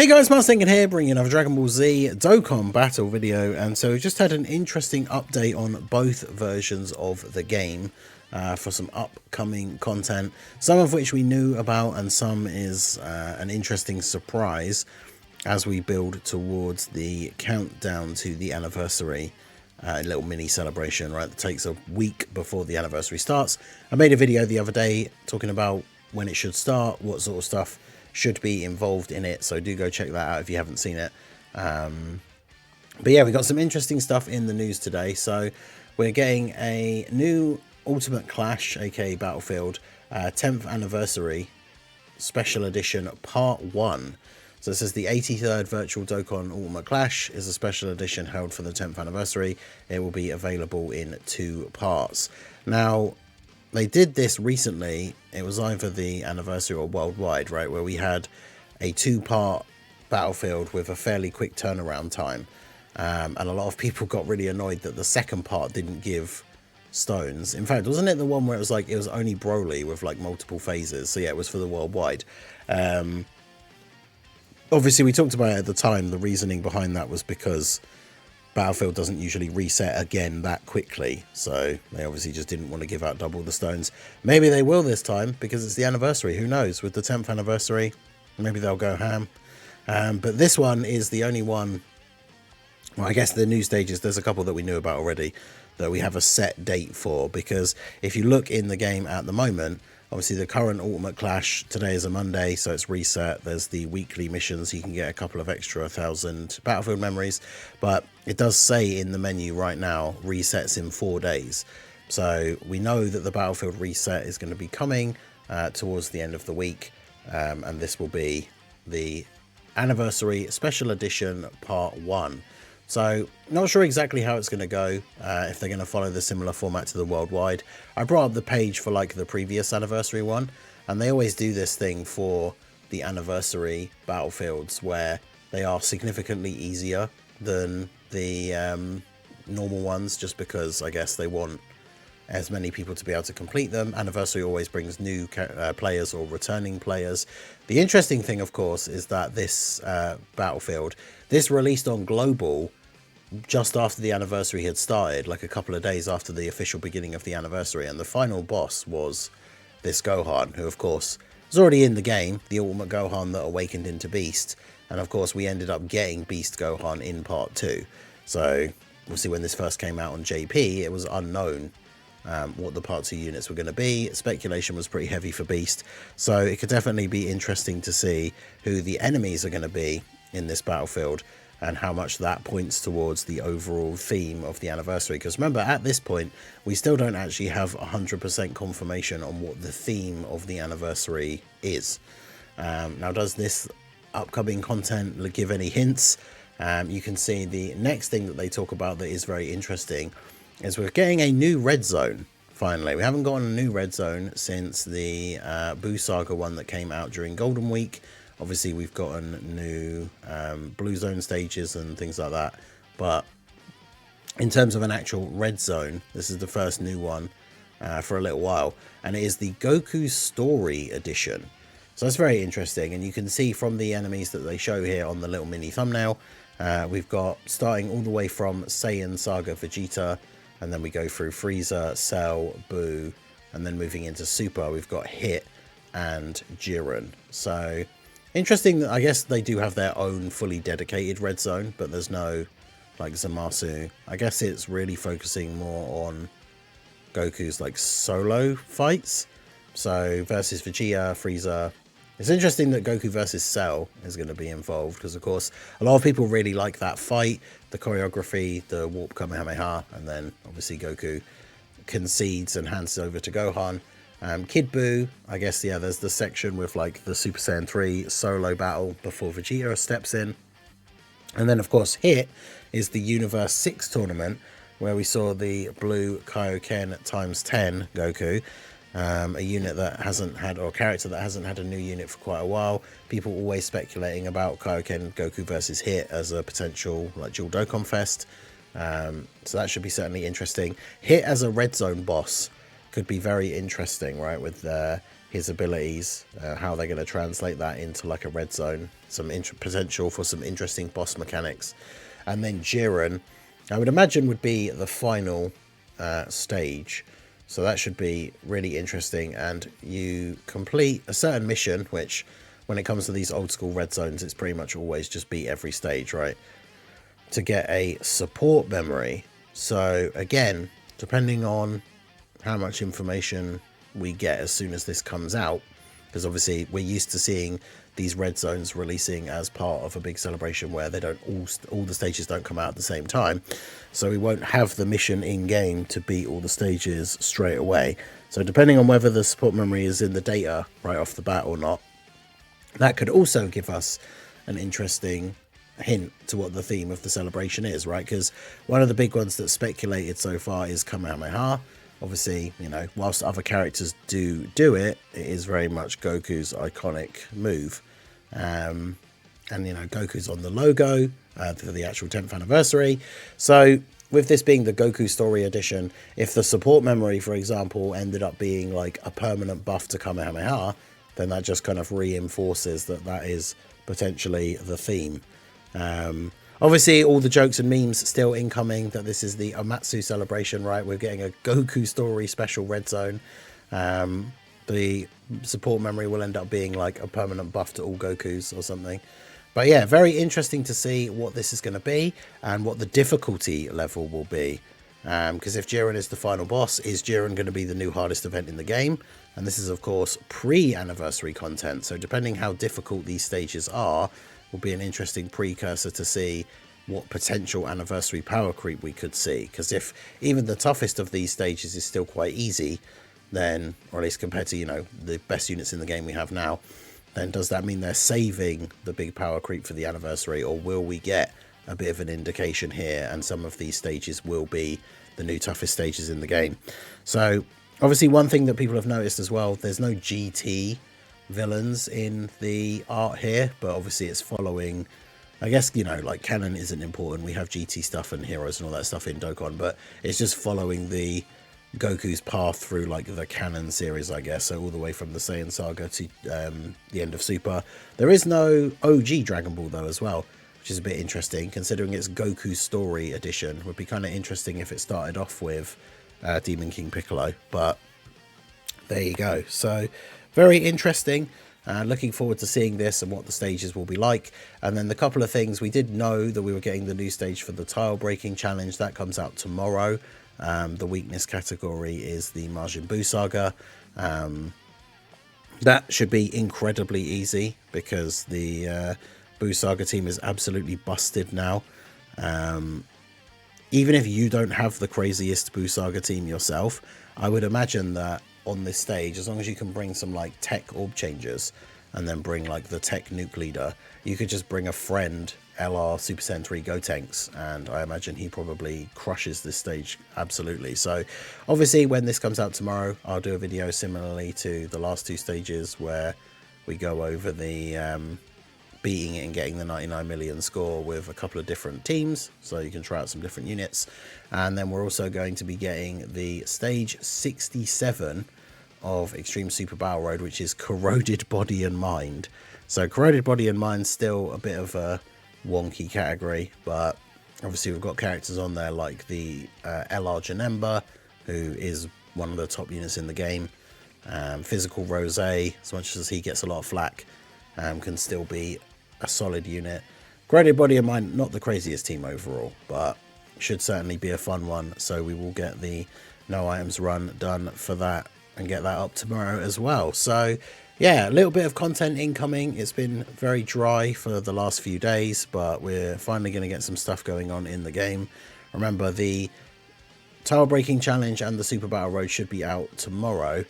Hey guys, Mars Thinking here, bringing another Dragon Ball Z Dokkan battle video, and so we've just had an interesting update on both versions of the game for some upcoming content, some of which we knew about and some is an interesting surprise as we build towards the countdown to the anniversary. A little mini celebration, right, that takes a week before the anniversary starts. I made a video the other day talking about when it should start, what sort of stuff should be involved in it, so do go check that out if you haven't seen it. But yeah, we got some interesting stuff in the news today. So we're getting a new Ultimate Clash, aka Battlefield 10th anniversary special edition part 1. So it says the 83rd virtual Dokkan Ultimate Clash is a special edition held for the 10th anniversary. It will be available in 2 parts. Now, they did this recently. It was either the anniversary or worldwide, right, where we had a 2-part Battlefield with a fairly quick turnaround time. And a lot of people got really annoyed that the second part didn't give stones. In fact, wasn't it the one where it was like, it was only Broly with like multiple phases? So yeah, it was for the worldwide. Obviously, we talked about it at the time. The reasoning behind that was because Battlefield doesn't usually reset again that quickly, so they obviously just didn't want to give out double the stones. Maybe they will this time because it's the anniversary. Who knows? With the 10th anniversary, maybe they'll go ham. But this one is the only one. Well, I guess the new stages, there's a couple that we knew about already that we have a set date for, because if you look in the game at the moment, obviously the current Ultimate Clash, today is a Monday, so it's reset. There's the weekly missions. You can get a couple of extra 1,000 Battlefield memories, but it does say in the menu right now, resets in 4 days. So we know that the Battlefield reset is going to be coming towards the end of the week, and this will be the anniversary special edition part 1. So not sure exactly how it's going to go, if they're going to follow the similar format to the worldwide. I brought up the page for like the previous anniversary one, and they always do this thing for the anniversary battlefields where they are significantly easier than the normal ones, just because I guess they want as many people to be able to complete them. Anniversary always brings new players or returning players. The interesting thing, of course, is that this Battlefield, this released on global just after the anniversary had started, like a couple of days after the official beginning of the anniversary, and the final boss was this Gohan, who of course is already in the game, the Ultimate Gohan that awakened into Beast, and of course we ended up getting Beast Gohan in part 2. So obviously when this first came out on JP, it was unknown what the part 2 units were going to be. Speculation was pretty heavy for Beast, so it could definitely be interesting to see who the enemies are going to be in this Battlefield and how much that points towards the overall theme of the anniversary. Because remember, at this point we still don't actually have 100% confirmation on what the theme of the anniversary is. Now, does this upcoming content give any hints? You can see the next thing that they talk about that is very interesting is we're getting a new red zone. Finally, we haven't gotten a new red zone since the Buu Saga one that came out during Golden Week. Obviously, we've gotten new blue zone stages and things like that. But in terms of an actual red zone, this is the first new one for a little while. And it is the Goku's Story Edition. So that's very interesting. And you can see from the enemies that they show here on the little mini thumbnail, we've got starting all the way from Saiyan Saga Vegeta. And then we go through Frieza, Cell, Buu. And then moving into Super, we've got Hit and Jiren. So interesting that I guess they do have their own fully dedicated red zone, but there's no like Zamasu. I guess it's really focusing more on Goku's like solo fights. So versus Vegeta, Frieza. It's interesting that Goku versus Cell is going to be involved because, of course, a lot of people really like that fight, the choreography, the Warp Kamehameha, and then obviously Goku concedes and hands it over to Gohan. Kid Buu, I guess, yeah, there's the section with like the Super Saiyan 3 solo battle before Vegeta steps in. And then, of course, Hit is the Universe 6 tournament where we saw the blue Kaioken ×10 Goku. A unit that hasn't had, or a character that hasn't had a new unit for quite a while. People always speculating about Kaioken Goku versus Hit as a potential like dual Dokkan Fest. So that should be certainly interesting. Hit as a red zone boss could be very interesting, right, with his abilities, how they're going to translate that into like a red zone some potential for some interesting boss mechanics. And then Jiren, I would imagine, would be the final stage. So that should be really interesting. And you complete a certain mission, which when it comes to these old school red zones, it's pretty much always just beat every stage, right? To get a support memory. So again, depending on how much information we get as soon as this comes out, because obviously we're used to seeing these red zones releasing as part of a big celebration where they don't all the stages don't come out at the same time, so we won't have the mission in game to beat all the stages straight away. So depending on whether the support memory is in the data right off the bat or not, that could also give us an interesting hint to what the theme of the celebration is, right? Because one of the big ones that's speculated so far is Kamehameha. Obviously, you know, whilst other characters do it, it is very much Goku's iconic move. And, you know, Goku's on the logo for the actual 10th anniversary. So with this being the Goku Story Edition, if the support memory, for example, ended up being like a permanent buff to Kamehameha, then that just kind of reinforces that that is potentially the theme. Obviously, all the jokes and memes still incoming that this is the Amatsu celebration, right? We're getting a Goku Story special red zone. The support memory will end up being like a permanent buff to all Gokus or something. But yeah, very interesting to see what this is going to be and what the difficulty level will be. Because if Jiren is the final boss, is Jiren going to be the new hardest event in the game? And this is, of course, pre-anniversary content. So depending how difficult these stages are, will be an interesting precursor to see what potential anniversary power creep we could see. Because if even the toughest of these stages is still quite easy, then, or at least compared to, you know, the best units in the game we have now, then does that mean they're saving the big power creep for the anniversary, or will we get a bit of an indication here and some of these stages will be the new toughest stages in the game? So obviously one thing that people have noticed as well, there's no GT villains in the art here, but obviously it's following, I guess, you know, like canon isn't important, we have GT stuff and heroes and all that stuff in Dokkan, but it's just following the Goku's path through like the canon series, I guess. So all the way from the Saiyan saga to the end of Super. There is no OG Dragon Ball though as well, which is a bit interesting considering it's Goku's Story Edition. Would be kind of interesting if it started off with Demon King Piccolo, but there you go. So very interesting. Looking forward to seeing this and what the stages will be like. And then the couple of things, we did know that we were getting the new stage for the tile breaking challenge. That comes out tomorrow. The weakness category is the Majin Buu saga. That should be incredibly easy because the Buu saga team is absolutely busted now. Even if you don't have the craziest Buu saga team yourself, I would imagine that on this stage, as long as you can bring some like tech orb changers and then bring like the tech nuke leader, you could just bring a friend LR Super Saiyan 3 Gotenks, and I imagine he probably crushes this stage absolutely. So obviously when this comes out tomorrow, I'll do a video similarly to the last two stages where we go over the beating it and getting the 99 million score with a couple of different teams, so you can try out some different units. And then we're also going to be getting the stage 67 of Extreme Super Battle Road, which is Corroded Body and Mind. So Corroded Body and Mind still a bit of a wonky category, but obviously we've got characters on there like the LR Janemba, who is one of the top units in the game. Physical Rose, as much as he gets a lot of flack, can still be a solid unit. Corroded Body and Mind, not the craziest team overall, but should certainly be a fun one. So we will get the no items run done for that and get that up tomorrow as well. So yeah, a little bit of content incoming. It's been very dry for the last few days, but we're finally going to get some stuff going on in the game. Remember, the tile breaking challenge and the Super Battle Road should be out tomorrow.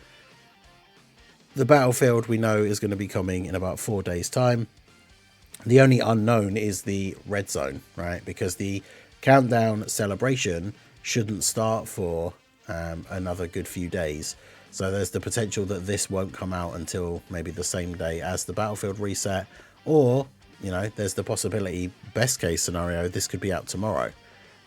The battlefield we know is going to be coming in about 4 days time. The only unknown is the red zone, right? Because the countdown celebration shouldn't start for another good few days. So there's the potential that this won't come out until maybe the same day as the battlefield reset. Or, you know, there's the possibility, best case scenario, this could be out tomorrow.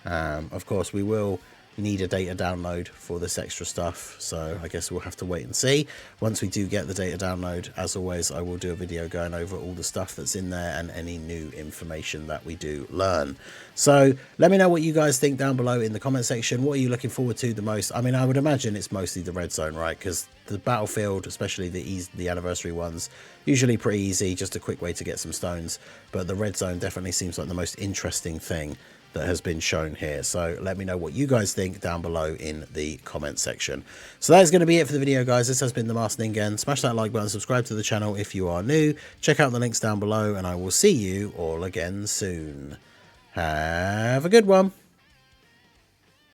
Of course, we will need a data download for this extra stuff, so I guess we'll have to wait and see. Once we do get the data download, as always, I will do a video going over all the stuff that's in there and any new information that we do learn. So let me know what you guys think down below in the comment section. What are you looking forward to the most? I mean, I would imagine it's mostly the red zone, right? Because the battlefield, especially the anniversary ones, usually pretty easy, just a quick way to get some stones, but the red zone definitely seems like the most interesting thing that has been shown here. So let me know what you guys think down below in the comment section. So that is going to be it for the video, guys. This has been the Master Ningen. Smash that like button, subscribe to the channel if you are new, check out the links down below, and I will see you all again soon. Have a good one.